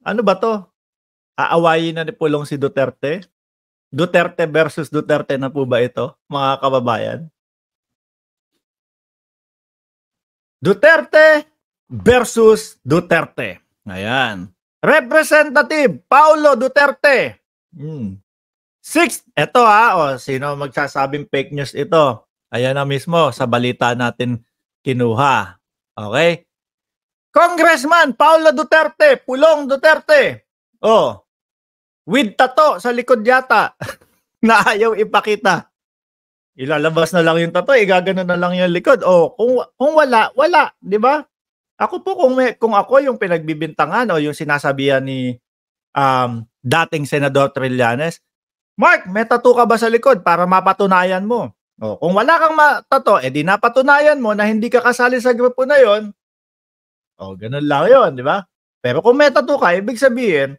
Ano ba 'to? Aawayin na ni Pulong si Duterte? Duterte versus Duterte na po ba ito, mga kababayan? Duterte versus Duterte. Ayan. Representative Paulo Duterte. Sixth, eto sino magsasabing fake news ito? Ayan na mismo, sa balita natin kinuha. Okay? Congressman Paulo Duterte, Pulong Duterte. With tato sa likod yata na ayaw ipakita. Ilalabas na lang yung tato, igaganon na lang yung likod. Kung wala, wala, 'di ba? Ako po kung ako yung pinagbibintangan o yung sinasabihan ni dating Senador Trillanes, Mark, may tattoo ka ba sa likod para mapatunayan mo? Kung wala kang tattoo, di napatunayan mo na hindi ka kasali sa grupo na yon. Ganun lang yon, di ba? Pero kung may tattoo ka, ibig sabihin,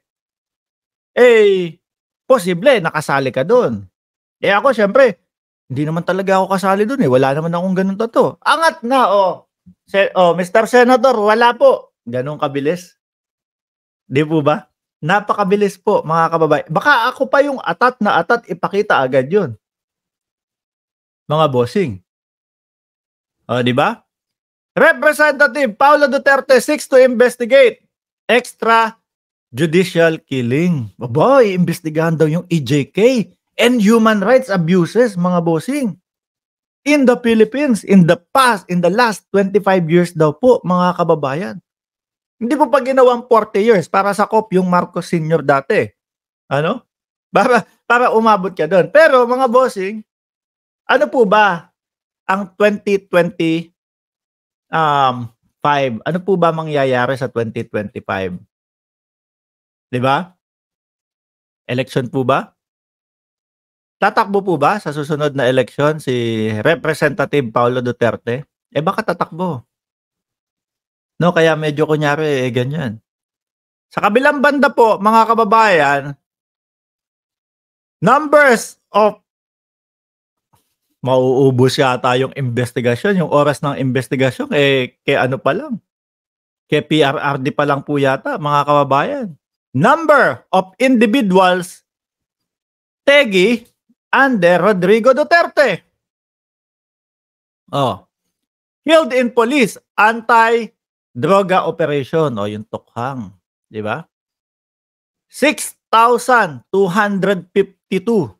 posible nakasali ka doon. Ako syempre, hindi naman talaga ako kasali doon wala naman akong ganun tattoo. Angat na, Mr. Senator, wala po. Ganun kabilis. Di po ba? Napakabilis po, mga kababayan. Baka ako pa yung atat na atat, ipakita agad yun. Mga bossing. Di ba? Representative Paulo Duterte seeks to investigate extrajudicial killing. Iimbestigahan daw yung EJK and human rights abuses, mga bossing. In the Philippines, in the last 25 years daw po, mga kababayan. Hindi po pa ginawang 40 years para sakop yung Marcos Sr. dati. Ano? Para umabot ka doon. Pero mga bossing, ano po ba ang 2025? Ano po ba mangyayari sa 2025? 'Di ba? Election po ba? Tatakbo po ba sa susunod na eleksyon si Representative Paulo Duterte? Baka tatakbo. No, kaya medyo kunyari ganyan. Sa kabilang banda po, mga kababayan, numbers of mauubos yata yung investigasyon, yung oras ng investigasyon kay ano pa lang. Kay PRRD pa lang po yata, mga kababayan. Number of individuals Tegi under Rodrigo Duterte. Killed in police anti-droga operation yung tukhang, 'di ba? 6,252.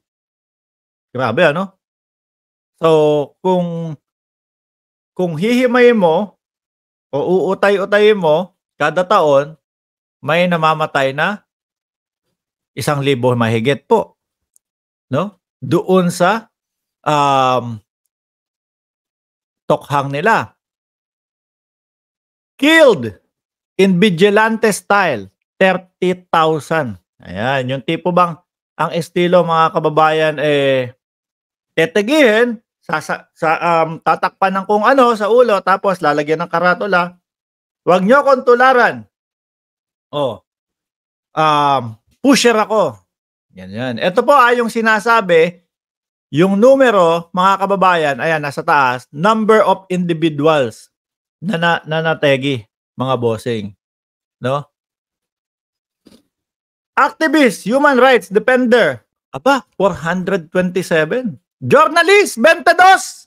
Grabe ano? So, kung hihimayin mo o uutay-utayin mo kada taon, may namamatay na 1,000 mahigit po. No? Doon sa tokhang nila. Killed in vigilante style, 30,000. Ayan, yung tipo bang ang estilo, mga kababayan, tetegihin, tatakpan ng kung ano sa ulo, tapos lalagyan ng karatula. Huwag nyo akong tularan. Pusher ako. Yan. Ito po yung sinasabi, yung numero, mga kababayan, ayan, nasa taas, number of individuals na nategi, mga bossing. No? Activist, human rights defender, 427. Journalist, 22.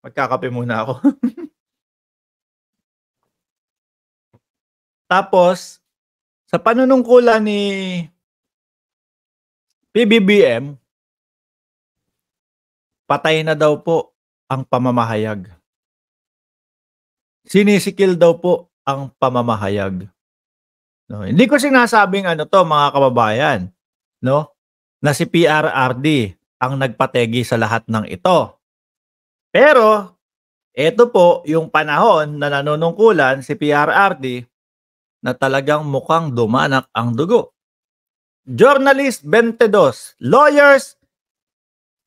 Magkakape muna ako. Tapos, sa panunungkulan ni PBBM, patay na daw po ang pamamahayag. Sinisikil daw po ang pamamahayag. No, hindi ko sinasabing mga kababayan, no, na si PRRD ang nagpategi sa lahat ng ito. Pero ito po yung panahon na nanunungkulan si PRRD na talagang mukhang dumanak ang dugo. Journalist, 22. Lawyers,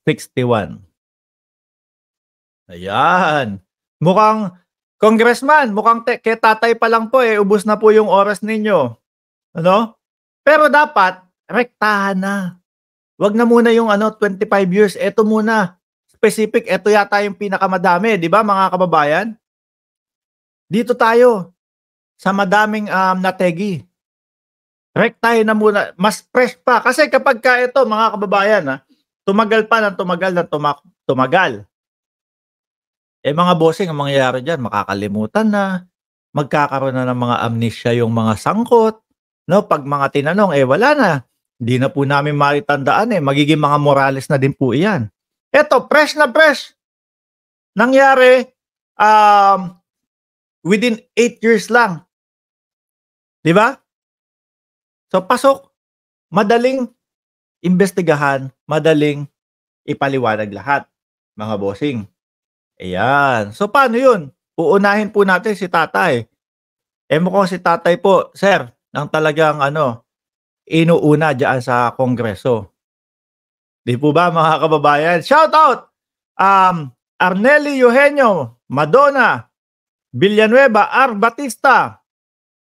61. Ayan. Mukhang congressman, mukhang kay tatay pa lang po ubos na po yung oras ninyo. Ano? Pero dapat rektahan na. Wag na muna yung 25 years. Ito muna. Specific, ito yata yung pinakamadami, 'di ba, mga kababayan? Dito tayo. sa madaming nategi. Rektahin na muna, mas fresh pa. Kasi kapag ka ito, mga kababayan, tumagal pa ng tumagal. Eh mga bossing, ang mangyayari dyan, makakalimutan na, magkakaroon na ng mga amnesia yung mga sangkot. No? Pag mga tinanong, wala na. Hindi na po namin maitandaan magiging mga Morales na din po iyan. Ito, fresh na fresh. Nangyari, within 8 years lang. Di ba? So, pasok. Madaling imbestigahan, madaling ipaliwanag lahat, mga bossing. Ayan. So, paano yun? Uunahin po natin si tatay. Mukhang si tatay po, sir, ang talagang inuuna dyan sa Kongreso. Di po ba, mga kababayan? Shout out! Arnelli Eugenio, Madonna, Villanueva, R. Batista,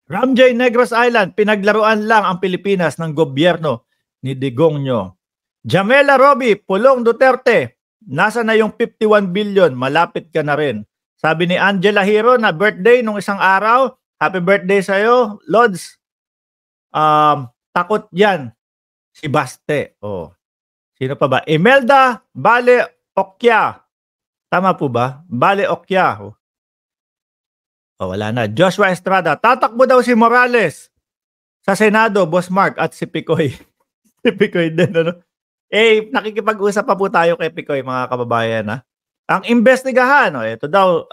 Ramjay Negros Island, pinaglaruan lang ang Pilipinas ng gobyerno ni Digong nyo. Jamela Roby, Pulong Duterte, nasa na yung 51 billion, malapit ka na rin. Sabi ni Angela Hero na birthday nung isang araw, happy birthday sa'yo, Lods. Takot yan, si Baste. Oh. Sino pa ba? Imelda Bale Okya. Tama po ba? Bale Okya. Oh, wala na. Joshua Estrada. Tatakbo daw si Morales sa Senado, Boss Mark, at si Picoy. Si Picoy din, nakikipag-usap pa po tayo kay Picoy, mga kababayan, Ang investigahan, ito daw,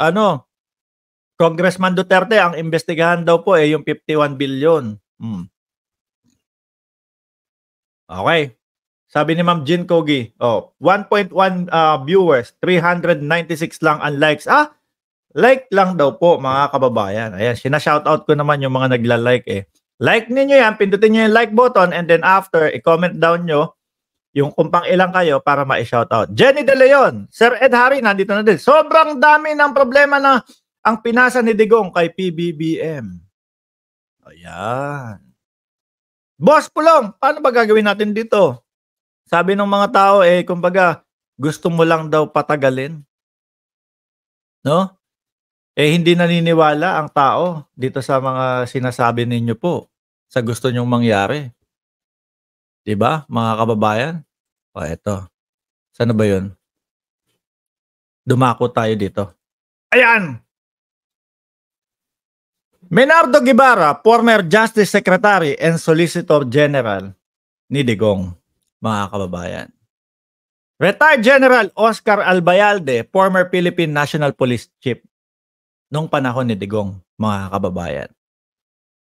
Congressman Duterte, ang investigahan daw po yung 51 billion. Okay. Sabi ni Ma'am Jean Kogi, 1.1 viewers, 396 lang ang likes. Like lang daw po, mga kababayan. Ayan, sinashoutout ko naman yung mga nagla-like Like ninyo yan, pindutin nyo yung like button, and then after, i-comment down nyo yung kung pang ilang kayo para ma-shoutout. Jenny De Leon, Sir Ed Harry, nandito na din. Sobrang dami ng problema na ang pinasa ni Digong kay PBBM. Ayan. Boss Pulong, paano ba gagawin natin dito? Sabi ng mga tao, kumbaga, gusto mo lang daw patagalin. No? Hindi naniniwala ang tao dito sa mga sinasabi ninyo po sa gusto nyong mangyari. Diba, mga kababayan? Eto. Saan ba yun? Dumako tayo dito. Ayan! Menardo Guevara, former Justice Secretary and Solicitor General ni Digong, mga kababayan. Retired General Oscar Albayalde, former Philippine National Police Chief nung panahon ni Digong, mga kababayan.